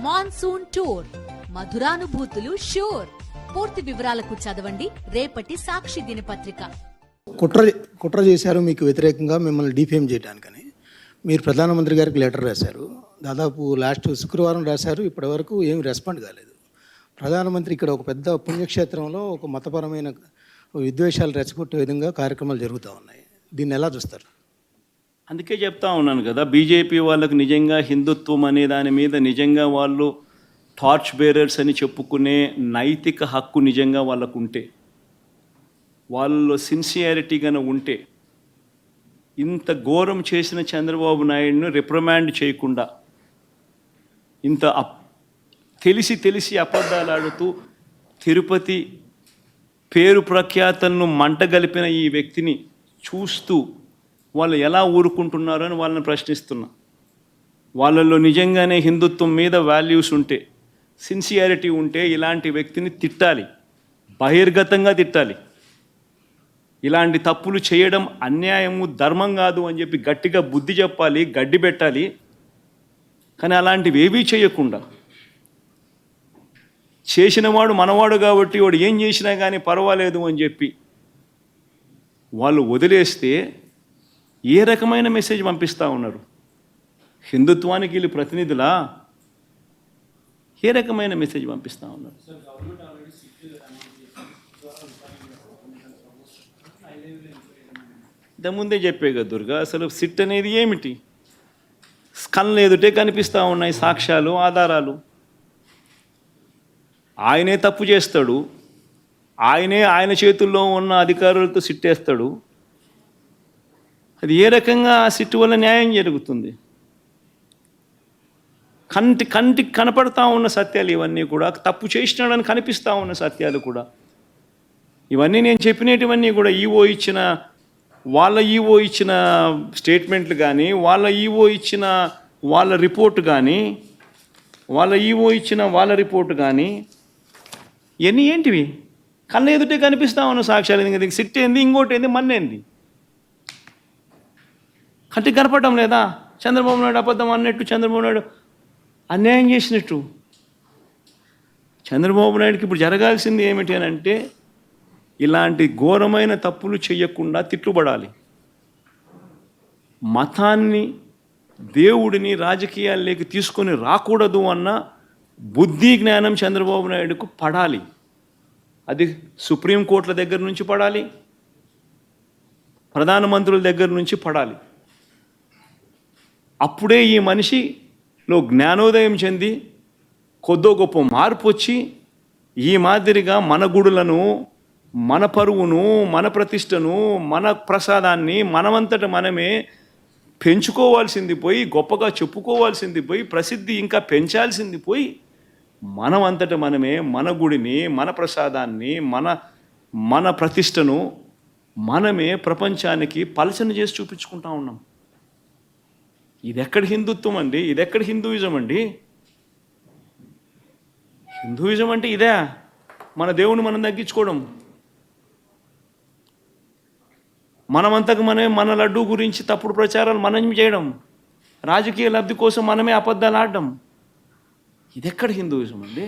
Monsoon tour, మధురానుభూతులు sure. పూర్తి వివరాలకు చదవండి రేపటి సాక్షి దినపత్రిక. కుట్ర చేశారు మీకు వ్యతిరేకంగా మిమ్మల్ని డిఫేమ్ చేయడానికని మీరు ప్రధానమంత్రి గారికి లెటర్ రాశారు. దాదాపు లాస్ట్ శుక్రవారం రాశారు. ఇప్పటి వరకు ఏమి రెస్పాండ్ కాలేదు. ప్రధానమంత్రి ఇక్కడ ఒక పెద్ద పుణ్యక్షేత్రంలో ఒక మతపరమైన విద్వేషాలు రెచ్చగొట్టే విధంగా కార్యక్రమాలు జరుగుతూ ఉన్నాయి. దీన్ని ఎలా చూస్తారు? అందుకే చెప్తా ఉన్నాను కదా, బీజేపీ వాళ్ళకు నిజంగా హిందుత్వం అనే దాని మీద నిజంగా వాళ్ళు టార్చ్ బేరర్స్ అని చెప్పుకునే నైతిక హక్కు నిజంగా వాళ్ళకు ఉంటే, వాళ్ళలో సిన్సియారిటీగానే ఉంటే, ఇంత ఘోరం చేసిన చంద్రబాబు నాయుడును రిప్రమాండ్ చేయకుండా ఇంత తెలిసి అబద్ధాలు ఆడుతూ తిరుపతి పేరు ప్రఖ్యాతలను మంటగలిపిన ఈ వ్యక్తిని చూస్తూ వాళ్ళు ఎలా ఊరుకుంటున్నారు అని వాళ్ళని ప్రశ్నిస్తున్నా. వాళ్ళల్లో నిజంగానే హిందుత్వం మీద వాల్యూస్ ఉంటే, సిన్సియారిటీ ఉంటే ఇలాంటి వ్యక్తిని తిట్టాలి, బహిర్గతంగా తిట్టాలి. ఇలాంటి తప్పులు చేయడం అన్యాయము, ధర్మం కాదు అని చెప్పి గట్టిగా బుద్ధి చెప్పాలి, గడ్డి పెట్టాలి. కానీ అలాంటివి ఏవీ చేయకుండా, చేసినవాడు మనవాడు కాబట్టి వాడు ఏం చేసినా కానీ పర్వాలేదు అని చెప్పి వాళ్ళు వదిలేస్తే ఏ రకమైన మెసేజ్ పంపిస్తూ ఉన్నారు? హిందుత్వానికి వీళ్ళు ప్రతినిధులా? ఏ రకమైన మెసేజ్ పంపిస్తూ ఉన్నారు? ఇంతకుముందే చెప్పే కదా దుర్గా, అసలు సిట్ అనేది ఏమిటి? కళ్ళు ఎదుటే కనిపిస్తూ ఉన్నాయి సాక్ష్యాలు, ఆధారాలు. ఆయనే తప్పు చేస్తాడు, ఆయన చేతుల్లో ఉన్న అధికారులతో సిట్టేస్తాడు. అది ఏ రకంగా ఆ సిట్టు వల్ల న్యాయం జరుగుతుంది? కంటికి కనపడతా ఉన్న సత్యాలు ఇవన్నీ కూడా, తప్పు చేసినాడని కనిపిస్తూ ఉన్న సత్యాలు కూడా. ఇవన్నీ నేను చెప్పినటువన్నీ కూడా వాళ్ళ ఈవో ఇచ్చిన స్టేట్మెంట్లు కానీ, వాళ్ళ ఈవో ఇచ్చిన వాళ్ళ రిపోర్టు కానీ, ఇవన్నీ ఏంటివి? కళ్ళ ఎదుటే కనిపిస్తూ ఉన్న సాక్ష్యాలు. ఇంకా సిట్ ఏంది, ఇంకోటి ఏంది, మన్నేంది? కంటికి కనపడటం లేదా? చంద్రబాబు నాయుడు అబద్ధం అన్నట్టు, చంద్రబాబు నాయుడు అన్యాయం చేసినట్టు. చంద్రబాబు నాయుడుకి ఇప్పుడు జరగాల్సింది ఏమిటి అని అంటే, ఇలాంటి ఘోరమైన తప్పులు చేయకుండా తిట్టుబడాలి. మతాన్ని, దేవుడిని రాజకీయాల్లోకి తీసుకొని రాకూడదు అన్న బుద్ధి జ్ఞానం చంద్రబాబు నాయుడుకు పడాలి. అది సుప్రీంకోర్టుల దగ్గర నుంచి పడాలి, ప్రధానమంత్రుల దగ్గర నుంచి పడాలి. అప్పుడే ఈ మనిషిలో జ్ఞానోదయం చెంది కొద్దో గొప్ప మార్పు వచ్చి ఈ మాదిరిగా మన గుడులను, మన పరువును, మన ప్రతిష్టను, మన ప్రసాదాన్ని మనమంతట మనమే పెంచుకోవాల్సింది పోయి, గొప్పగా చెప్పుకోవాల్సింది పోయి, ప్రసిద్ధి ఇంకా పెంచాల్సింది పోయి, మనమంతట మనమే మన గుడిని, మన ప్రసాదాన్ని, మన ప్రతిష్టను మనమే ప్రపంచానికి పలచన చేసి చూపించుకుంటా ఉన్నాం. ఇదెక్కడ హిందుత్వం అండి? ఇదెక్కడ హిందూయిజం అండి? హిందూయిజం అంటే ఇదే, మన దేవుని మనం తగ్గించుకోవడం, మనమంతకు మనమే మన లడ్డూ గురించి తప్పుడు ప్రచారాలు మనం చేయడం, రాజకీయ లబ్ధి కోసం మనమే అబద్ధాలు ఆడడం. ఇదెక్కడ హిందూయిజం అండి?